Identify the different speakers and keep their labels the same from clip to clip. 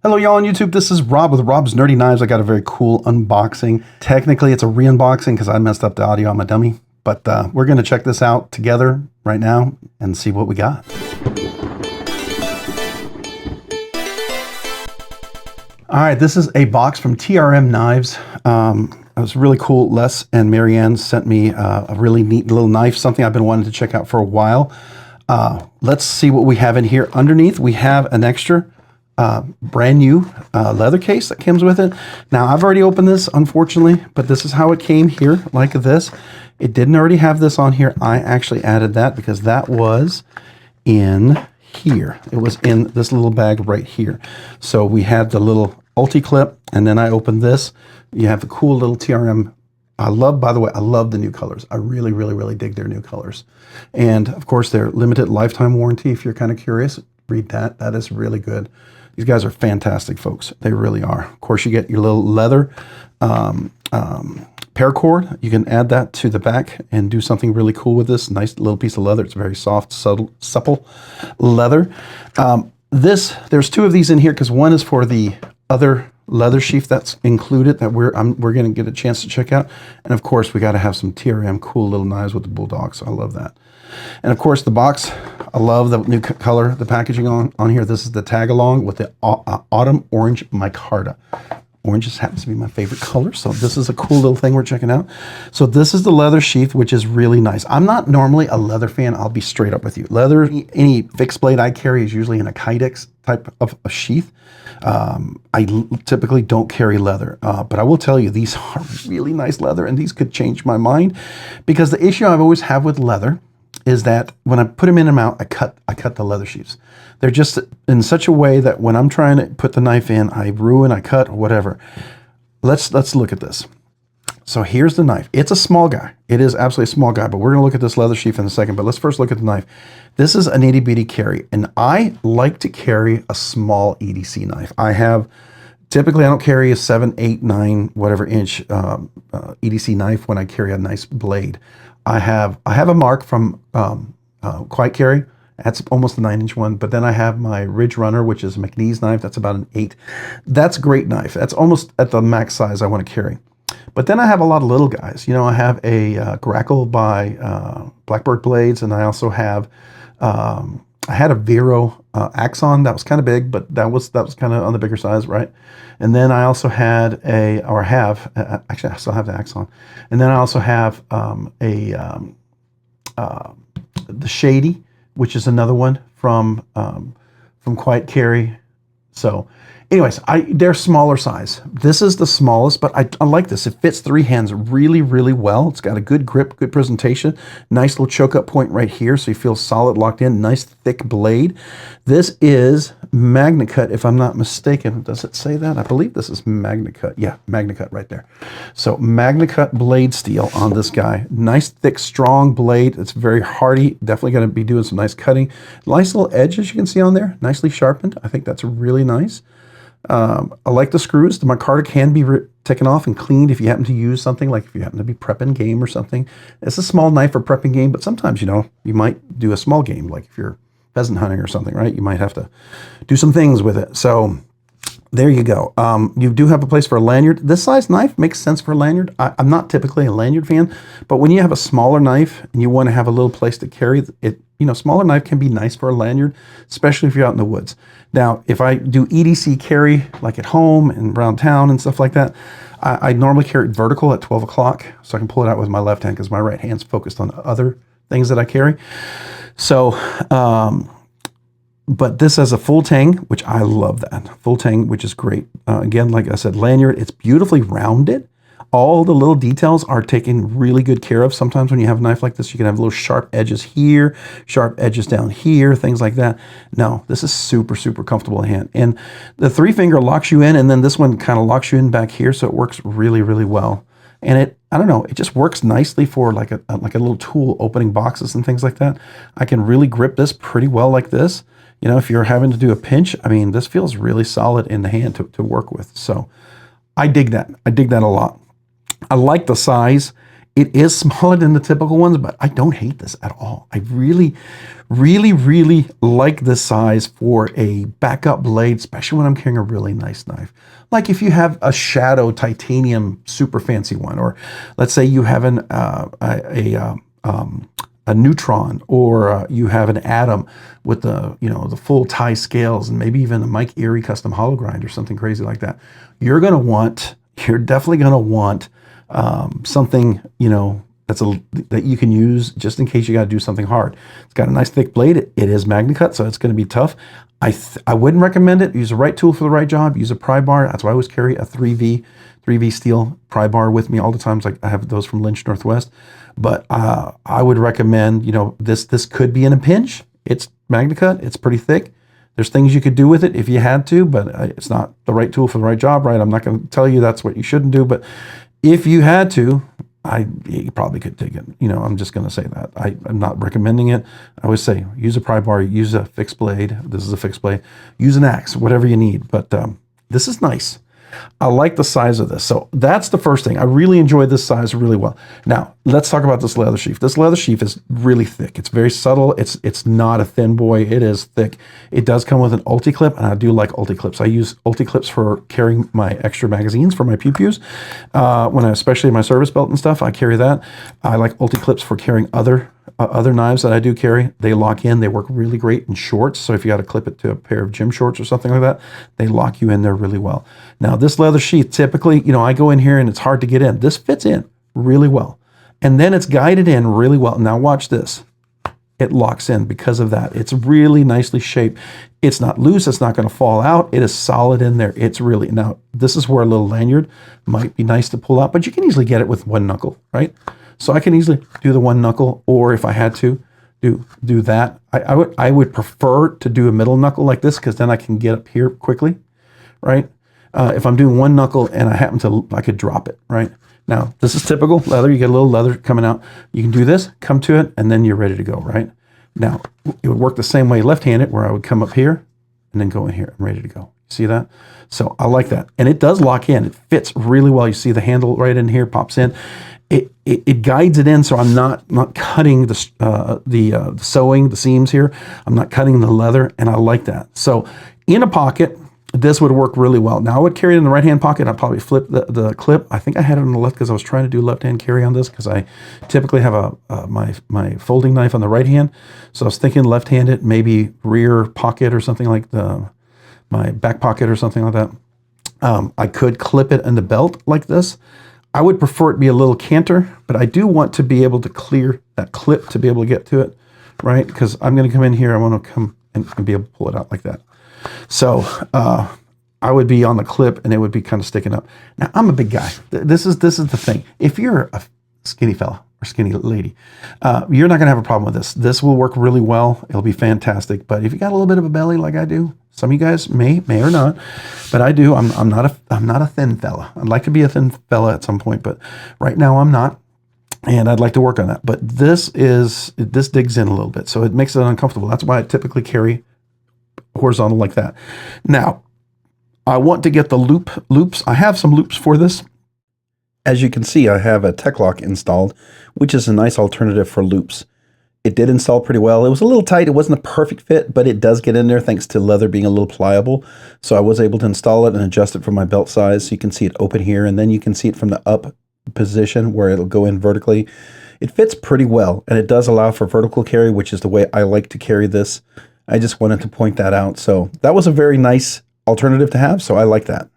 Speaker 1: Hello y'all on YouTube, this is Rob with Rob's Nerdy Knives. I got a very cool unboxing. Technically it's a re-unboxing because I messed up the audio on my dummy, but we're going to check this out together right now and see what we got. Alright, this is a box from TRM Knives. It was really cool. Les and Marianne sent me a really neat little knife, something I've been wanting to check out for a while. Let's see what we have in here. Underneath we have an extra brand new leather case that comes with it. Now I've already opened this, unfortunately, but this is how it came here, like this. It didn't already have this on here. I actually added that because that was in here. It was in this little bag right here. So we had the little ulti clip, and then I opened this. You have the cool little TRM. By the way, I love the new colors. I really, really, really dig their new colors. And of course, their limited lifetime warranty, if you're kind of curious, read that. That is really good. These guys are fantastic, folks. They really are. Of course, you get your little leather paracord. You can add that to the back and do something really cool with this. Nice little piece of leather. It's very soft, subtle, supple leather. There's two of these in here because one is for the other leather sheath that's included that we're going to get a chance to check out. And of course, we got to have some TRM cool little knives with the bulldog. So I love that. And of course, the box, I love the new color, the packaging on here. This is the tag along with the autumn orange micarta. Orange just happens to be my favorite color, so this is a cool little thing we're checking out. So this is the leather sheath, which is really nice. I'm not normally a leather fan. I'll be straight up with you. Leather, any fixed blade I carry is usually in a Kydex type of a sheath. I typically don't carry leather, but I will tell you, these are really nice leather, and these could change my mind, because the issue I've always had with leather is that when I put them in and out, I cut the leather sheaths. They're just in such a way that when I'm trying to put the knife in, I ruin, I cut, or whatever. Let's look at this. So here's the knife. It's a small guy. It is absolutely a small guy, but we're going to look at this leather sheath in a second. But let's first look at the knife. This is an itty bitty carry, and I like to carry a small EDC knife. Typically, I don't carry a 7, 8, 9, whatever inch EDC knife when I carry a nice blade. I have a mark from Quiet Carry. That's almost a 9-inch one. But then I have my Ridge Runner, which is a McNeese knife. That's about an 8. That's a great knife. That's almost at the max size I want to carry. But then I have a lot of little guys. You know, I have a Grackle by Blackbird Blades, and I also have I had a Vero Axon that was kind of big, but that was kind of on the bigger size, right? And then I also had actually I still have the Axon. And then I also have the Shady, which is another one from Quiet Carry. So anyways, they're smaller size. This is the smallest, but I like this. It fits 3 hands really, really well. It's got a good grip, good presentation. Nice little choke up point right here, so you feel solid, locked in. Nice thick blade. This is Magnacut, if I'm not mistaken. Does it say that? I believe this is Magnacut. Yeah, Magnacut right there. So Magnacut blade steel on this guy. Nice, thick, strong blade. It's very hardy. Definitely going to be doing some nice cutting. Nice little edge, as you can see on there. Nicely sharpened. I think that's really nice. I like the screws. The micarta can be taken off and cleaned if you happen to use something, like if you happen to be prepping game or something. It's a small knife for prepping game, but sometimes, you know, you might do a small game, like if you're pheasant hunting or something, right? You might have to do some things with it. So there you go. You do have a place for a lanyard. This size knife makes sense for a lanyard. I'm not typically a lanyard fan, but when you have a smaller knife and you want to have a little place to carry it, you know, smaller knife can be nice for a lanyard, especially if you're out in the woods. Now, if I do EDC carry, like at home and around town and stuff like that, I normally carry it vertical at 12 o'clock, so I can pull it out with my left hand because my right hand's focused on other things that I carry. So, but this has a full tang, which I love that. Full tang, which is great. Again, like I said, lanyard, it's beautifully rounded. All the little details are taken really good care of. Sometimes when you have a knife like this, you can have little sharp edges here, sharp edges down here, things like that. No, this is super, super comfortable in hand. And the 3-finger locks you in, and then this one kind of locks you in back here, so it works really, really well. And I don't know, it just works nicely for like a little tool, opening boxes and things like that. I can really grip this pretty well like this. You know, if you're having to do a pinch, I mean, this feels really solid in the hand to work with. So I dig that. I dig that a lot. I like the size. It is smaller than the typical ones, but I don't hate this at all. I really, really, really like this size for a backup blade, especially when I'm carrying a really nice knife. Like if you have a Shadow titanium super fancy one, or let's say you have a Neutron, or you have an Atom with the the full tie scales, and maybe even a Mike Erie custom hollow grind or something crazy like that. You're definitely gonna want something that you can use just in case you got to do something hard. It's got a nice thick blade. It is Magnacut, so it's going to be tough. I wouldn't recommend it. Use the right tool for the right job. Use a pry bar. That's why I always carry a 3V steel pry bar with me all the time. Like I have those from Lynch Northwest. But I would recommend, this could be in a pinch. It's Magnacut. It's pretty thick. There's things you could do with it if you had to, but it's not the right tool for the right job, right? I'm not going to tell you that's what you shouldn't do, but if you had to, you probably could take it. I'm just going to say that. I'm not recommending it. I always say use a pry bar, use a fixed blade. This is a fixed blade. Use an axe, whatever you need. But this is nice. I like the size of this. So that's the first thing. I really enjoy this size really well. Now, let's talk about this leather sheath. This leather sheath is really thick. It's very subtle. It's not a thin boy. It is thick. It does come with an ulti clip, and I do like ulti clips. I use ulti clips for carrying my extra magazines for my pew-pews. Especially my service belt and stuff, I carry that. I like ulti clips for carrying other knives that I do carry. They lock in. They work really great in shorts. So if you got to clip it to a pair of gym shorts or something like that, they lock you in there really well. Now this leather sheath, typically, I go in here and it's hard to get in. This fits in really well. And then it's guided in really well. Now watch this. It locks in because of that. It's really nicely shaped. It's not loose. It's not going to fall out. It is solid in there. It's really, now this is where a little lanyard might be nice to pull out, but you can easily get it with one knuckle, right? So I can easily do the one knuckle, or if I had to do that, I would prefer to do a middle knuckle like this, because then I can get up here quickly, right? If I'm doing one knuckle and I could drop it, right? Now, this is typical leather. You get a little leather coming out. You can do this, come to it, and then you're ready to go, right? Now, it would work the same way left-handed, where I would come up here and then go in here. I'm ready to go. See that? So I like that. And it does lock in. It fits really well. You see the handle right in here, pops in. It guides it in, so I'm not cutting the sewing, the seams here. I'm not cutting the leather, and I like that. So in a pocket, this would work really well. Now I would carry it in the right-hand pocket. I'd probably flip the clip. I think I had it on the left because I was trying to do left-hand carry on this, because I typically have my folding knife on the right hand. So I was thinking left-handed, maybe rear pocket or something like my back pocket or something like that. I could clip it in the belt like this. I would prefer it to be a little canter, but I do want to be able to clear that clip to be able to get to it, right? Because I'm going to come in here. I want to come and be able to pull it out like that. So I would be on the clip, and it would be kind of sticking up. Now, I'm a big guy. This is the thing. If you're a skinny fella or skinny lady, you're not going to have a problem with this. This will work really well. It'll be fantastic. But if you got a little bit of a belly like I do, some of you guys may or not, but I do. I'm not a thin fella. I'd like to be a thin fella at some point, but right now I'm not, and I'd like to work on that. But this digs in a little bit, so it makes it uncomfortable. That's why I typically horizontal like that. Now, I want to get the loops. I have some loops for this. As you can see, I have a Tech-Lock installed, which is a nice alternative for loops. It did install pretty well. It was a little tight. It wasn't a perfect fit, but it does get in there thanks to leather being a little pliable. So I was able to install it and adjust it for my belt size. So you can see it open here, and then you can see it from the up position where it'll go in vertically. It fits pretty well, and it does allow for vertical carry, which is the way I like to carry this. I just wanted to point that out. So that was a very nice alternative to have, so I like that.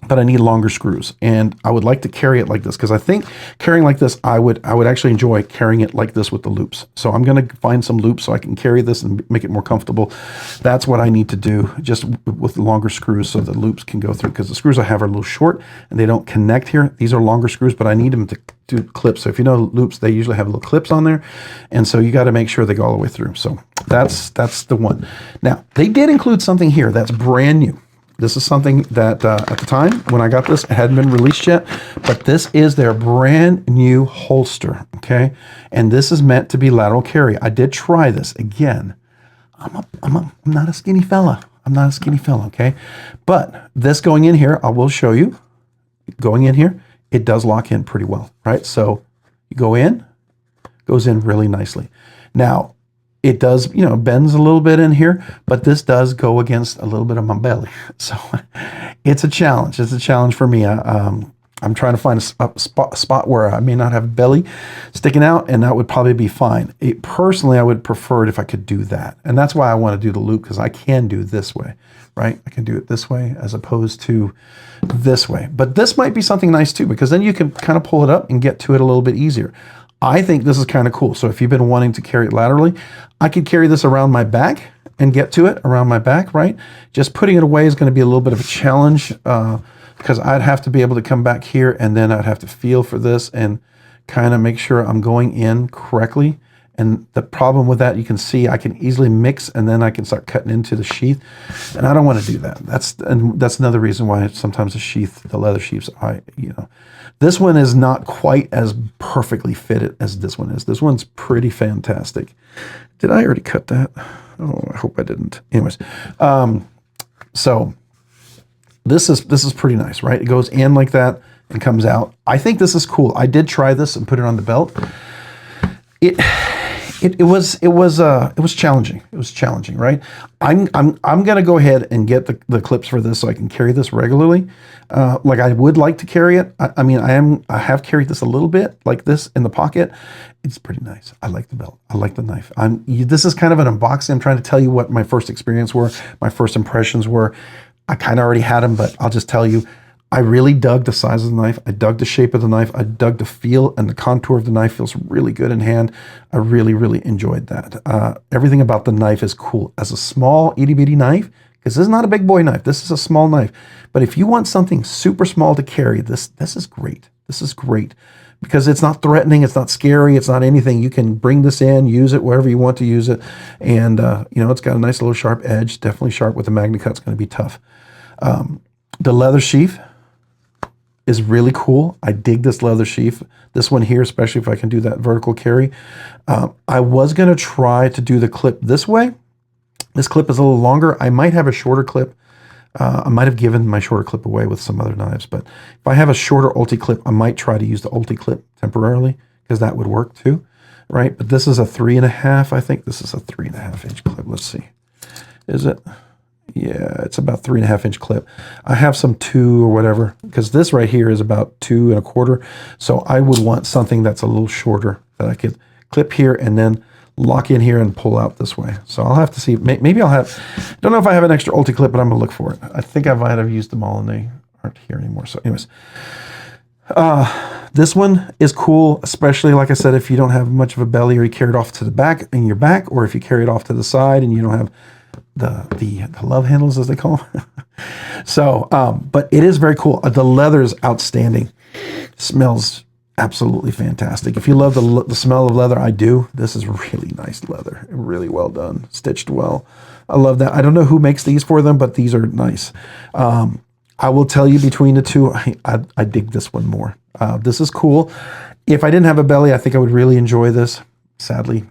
Speaker 1: But I need longer screws, and I would like to carry it like this, because I think carrying like this, I would actually enjoy carrying it like this with the loops. So I'm going to find some loops so I can carry this and make it more comfortable. That's what I need to do, just with longer screws, so the loops can go through, because the screws I have are a little short and they don't connect here. These are longer screws, but I need them to do clips. So if you know loops, they usually have little clips on there, and so you got to make sure they go all the way through. So that's the one. Now, they did include something here that's brand new. This is something that at the time when I got this, it hadn't been released yet, but this is their brand new holster, okay? And this is meant to be lateral carry. I did try this. Again, I'm not a skinny fella. I'm not a skinny fella, okay? But this going in here, I will show you, going in here, it does lock in pretty well, right? So You go in, goes in really nicely. Now, it does, you know, bends a little bit in here, but this does go against a little bit of my belly. So it's a challenge. It's a challenge for me. I'm trying to find a spot where I may not have belly sticking out, and that would probably be fine. Personally, I would prefer it if I could do that. And that's why I want to do the loop, because I can do it this way, right? I can do it this way as opposed to this way. But this might be something nice too, because then you can kind of pull it up and get to it a little bit easier. I think this is kind of cool. So if you've been wanting to carry it laterally, I could carry this around my back and get to it around my back, right? Just putting it away is going to be a little bit of a challenge because I'd have to be able to come back here, and then I'd have to feel for this and kind of make sure I'm going in correctly. And the problem with that, you can see I can easily mix, and then I can start cutting into the sheath, and I don't want to do that. That's another reason why sometimes the leather sheaths, this one is not quite as perfectly fitted as this one is. This one's pretty fantastic. Did I already cut that? Oh, I hope I didn't. Anyways, so this is pretty nice, right? It goes in like that and comes out. I think this is cool. I did try this and put it on the belt. It was challenging. It was challenging, right? I'm gonna go ahead and get the clips for this so I can carry this regularly. Like I would like to carry it. I have carried this a little bit like this in the pocket. It's pretty nice. I like the belt. I like the knife. This is kind of an unboxing. I'm trying to tell you what my first experience were, my first impressions were. I kind of already had them, but I'll just tell you, I really dug the size of the knife. I dug the shape of the knife. I dug the feel, and the contour of the knife feels really good in hand. I really, really enjoyed that. Everything about the knife is cool. As a small itty bitty knife, because this is not a big boy knife, this is a small knife. But if you want something super small to carry, this is great. This is great because it's not threatening, it's not scary, it's not anything. You can bring this in, use it wherever you want to use it, and it's got a nice little sharp edge. Definitely sharp with the Magnacut. It's going to be tough. The leather sheath is really cool. I dig this leather sheath. This one here, especially if I can do that vertical carry. I was going to try to do the clip this way. This clip is a little longer. I might have a shorter clip. I might have given my shorter clip away with some other knives, but if I have a shorter ulti clip, I might try to use the ulti clip temporarily because that would work too, right? But this is a 3.5. I think this is a 3.5 inch clip. Let's see. Is it? Yeah, it's about 3.5 inch clip. I have some 2 or whatever, because this right here is about 2.25. So I would want something that's a little shorter that I could clip here and then lock in here and pull out this way. So I'll have to see. Maybe I'll have, don't know if I have an extra ulti clip, but I'm gonna look for it. I think I might have used them all and they aren't here anymore. So anyways, this one is cool, especially like I said, if you don't have much of a belly or you carry it off to the back in your back, or if you carry it off to the side and you don't have the love handles, as they call them. So, but it is very cool. The leather is outstanding. Smells absolutely fantastic. If you love the smell of leather, I do. This is really nice leather. Really well done. Stitched well. I love that. I don't know who makes these for them, but these are nice. I will tell you, between the two, I dig this one more. This is cool. If I didn't have a belly, I think I would really enjoy this. Sadly,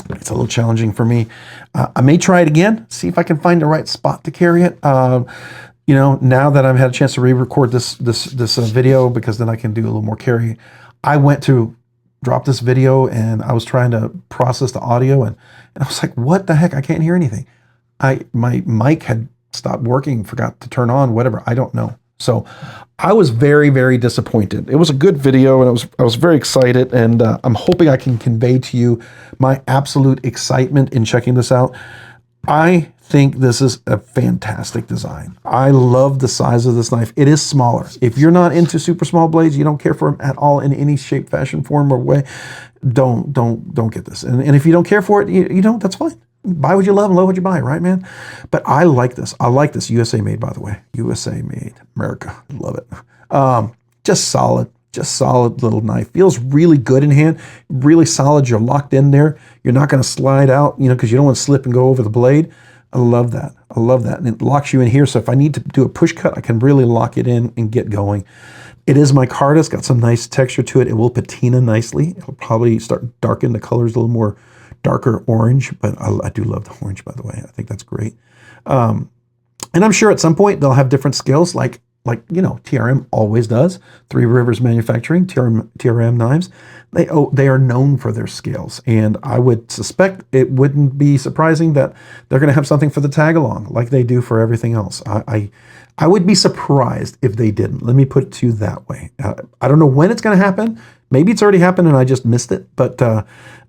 Speaker 1: it's a little challenging for me. I may try it again, see if I can find the right spot to carry it. Now that I've had a chance to re-record this video, because then I can do a little more carry. I went to drop this video and I was trying to process the audio and I was like, what the heck? I can't hear anything. My mic had stopped working, forgot to turn on, whatever. I don't know. So I was very, very disappointed. It was a good video and I was very excited, and I'm hoping I can convey to you my absolute excitement in checking this out. I think this is a fantastic design. I love the size of this knife. It is smaller. If you're not into super small blades, you don't care for them at all in any shape, fashion, form, or way, don't get this. And if you don't care for it, you don't, that's fine. Buy what you love and love what you buy, right, man? But I like this. I like this. USA made, by the way. USA made. America. Love it. Just solid little knife. Feels really good in hand. Really solid. You're locked in there. You're not going to slide out, because you don't want to slip and go over the blade. I love that. I love that. And it locks you in here. So if I need to do a push cut, I can really lock it in and get going. It is micarta. It's got some nice texture to it. It will patina nicely. It'll probably start darken the colors a little more darker orange, but I do love the orange, by the way. I think that's great. And I'm sure at some point they'll have different scales. Like like, you know, TRM always does. Three Rivers Manufacturing, TRM Knives, they are known for their scales. And I would suspect it wouldn't be surprising that they're going to have something for the tag along like they do for everything else. I would be surprised if they didn't. Let me put it to you that way. I don't know when it's going to happen. Maybe it's already happened and I just missed it. But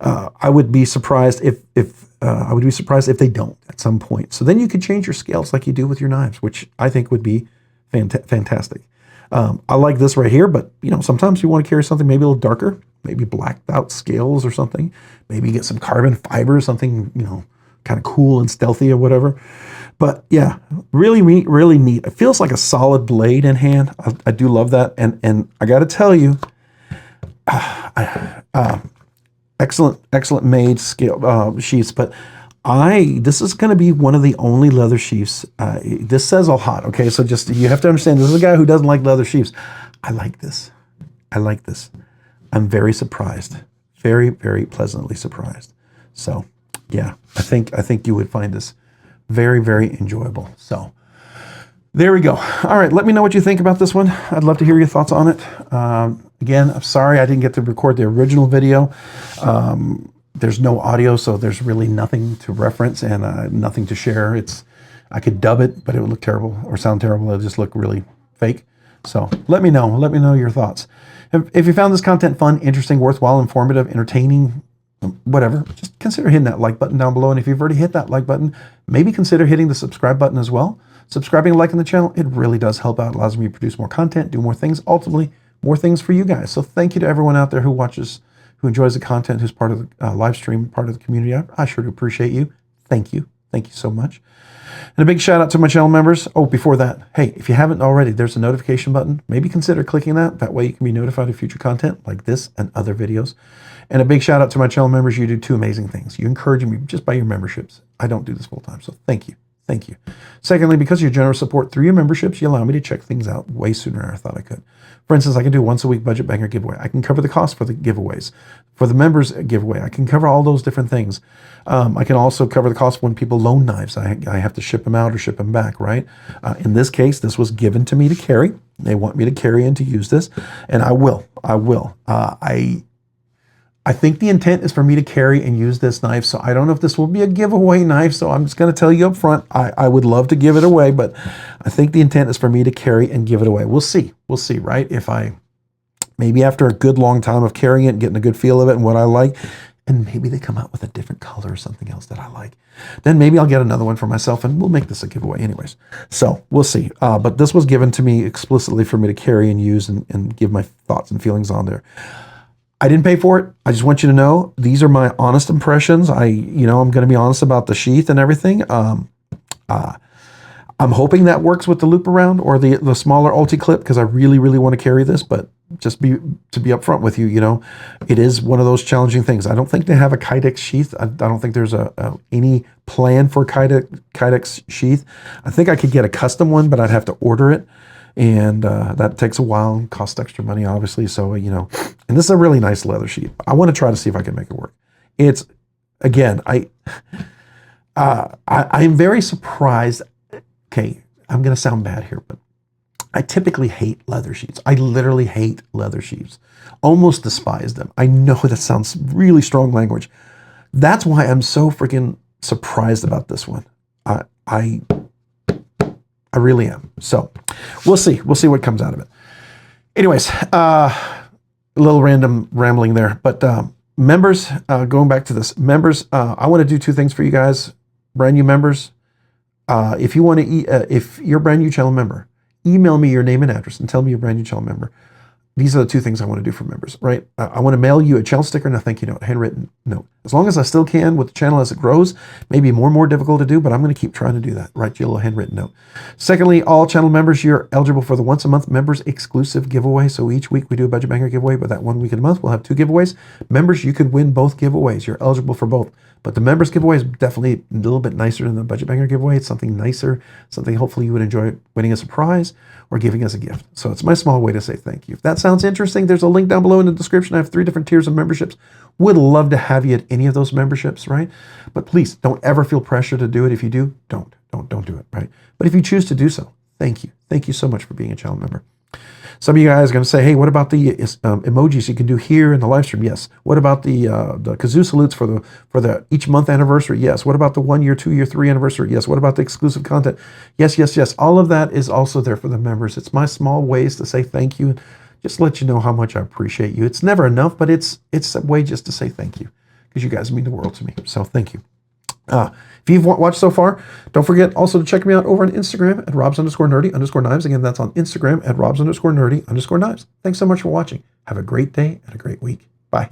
Speaker 1: I would be surprised if they don't at some point. So then you could change your scales like you do with your knives, which I think would be fantastic. I like this right here, but you know, sometimes you want to carry something maybe a little darker, maybe blacked out scales or something. Maybe get some carbon fiber, something, you know, kind of cool and stealthy or whatever. But yeah, really neat. It feels like a solid blade in hand. I do love that. And I got to tell you, excellent made scale sheaths. But this is going to be one of the only leather sheaths. This says a lot. Okay, so just you have to understand. This is a guy who doesn't like leather sheaths. I like this. I like this. I'm very surprised. Very pleasantly surprised. So yeah, I think you would find this very enjoyable. So there we go. All right, let me know what you think about this one. I'd love to hear your thoughts on it. Again, I'm sorry I didn't get to record the original video. There's no audio, so there's really nothing to reference and nothing to share. I could dub it, but it would look terrible or sound terrible. It would just look really fake. So let me know your thoughts. If you found this content fun, interesting, worthwhile, informative, entertaining, whatever, just consider hitting that like button down below. And if you've already hit that like button, maybe consider hitting the subscribe button as well. Subscribing and liking the channel, it really does help out. It allows me to produce more content, do more things, ultimately more things for you guys. So thank you to everyone out there who watches, who enjoys the content, who's part of the live stream, part of the community. I sure do appreciate you. Thank you. Thank you so much. And a big shout out to my channel members. Oh, before that, hey, if you haven't already, there's a notification button. Maybe consider clicking that. That way you can be notified of future content like this and other videos. And a big shout out to my channel members. You do two amazing things. You encourage me just by your memberships. I don't do this full time, so thank you. Thank you. Secondly, because of your generous support through your memberships, you allow me to check things out way sooner than I thought I could. For instance, I can do once a week budget banger giveaway. I can cover the cost for the giveaways. For the members giveaway, I can cover all those different things. I can also cover the cost when people loan knives. I have to ship them out or ship them back, right? In this case, this was given to me to carry. They want me to carry and to use this, and I will. I think the intent is for me to carry and use this knife, so I don't know if this will be a giveaway knife, so I'm just going to tell you up front, I would love to give it away, but I think the intent is for me to carry and give it away. We'll see, right? If maybe after a good long time of carrying it and getting a good feel of it and what I like, and maybe they come out with a different color or something else that I like, then maybe I'll get another one for myself and we'll make this a giveaway anyways. So we'll see. But this was given to me explicitly for me to carry and use and give my thoughts and feelings on there. I didn't pay for it. I just want you to know these are my honest impressions. I'm going to be honest about the sheath and everything. I'm hoping that works with the loop around or the smaller ulti clip because I really want to carry this. But just to be upfront with you, it is one of those challenging things. I don't think they have a Kydex sheath. I don't think there's any plan for Kydex sheath. I think I could get a custom one, but I'd have to order it. And that takes a while and costs extra money, obviously. So, and this is a really nice leather sheath. I want to try to see if I can make it work. It's, again, I'm very surprised. Okay, I'm going to sound bad here, but I typically hate leather sheaths. I literally hate leather sheaths. Almost despise them. I know that sounds really strong language. That's why I'm so freaking surprised about this one. I really am. So we'll see. We'll see what comes out of it. Anyways, a little random rambling there. But members, going back to this, members, I want to do two things for you guys. Brand new members. If you want to, if you're a brand new channel member, email me your name and address and tell me you're a brand new channel member. These are the two things I want to do for members, right? I want to mail you a channel sticker and a thank you note, a handwritten note. As long as I still can with the channel as it grows, maybe more and more difficult to do, but I'm going to keep trying to do that, write you a little handwritten note. Secondly, all channel members, you're eligible for the once a month members exclusive giveaway. So each week we do a budget banger giveaway, but that 1 week in a month we'll have two giveaways. Members, you could win both giveaways. You're eligible for both. But the members giveaway is definitely a little bit nicer than the budget banger giveaway. It's something nicer, something hopefully you would enjoy winning a surprise or giving us a gift. So it's my small way to say thank you. If that sounds interesting, there's a link down below in the description. I have 3 different tiers of memberships. Would love to have you at any of those memberships, right? But please don't ever feel pressure to do it. If you do, don't do it, right? But if you choose to do so, Thank you. Thank you so much for being a channel member. Some of you guys are going to say, hey, what about the emojis you can do here in the live stream? Yes. What about the kazoo salutes for the each month anniversary? Yes. What about the 1 year, 2 year, 3 anniversary? Yes. What about the exclusive content? Yes, yes, yes. All of that is also there for the members. It's my small ways to say thank you and just let you know how much I appreciate you. It's never enough, but it's a way just to say thank you because you guys mean the world to me. So thank you. If you've watched so far, don't forget also to check me out over on Instagram at robs_nerdy_knives. Again, that's on Instagram at robs_nerdy_knives. Thanks so much for watching. Have a great day and a great week. Bye.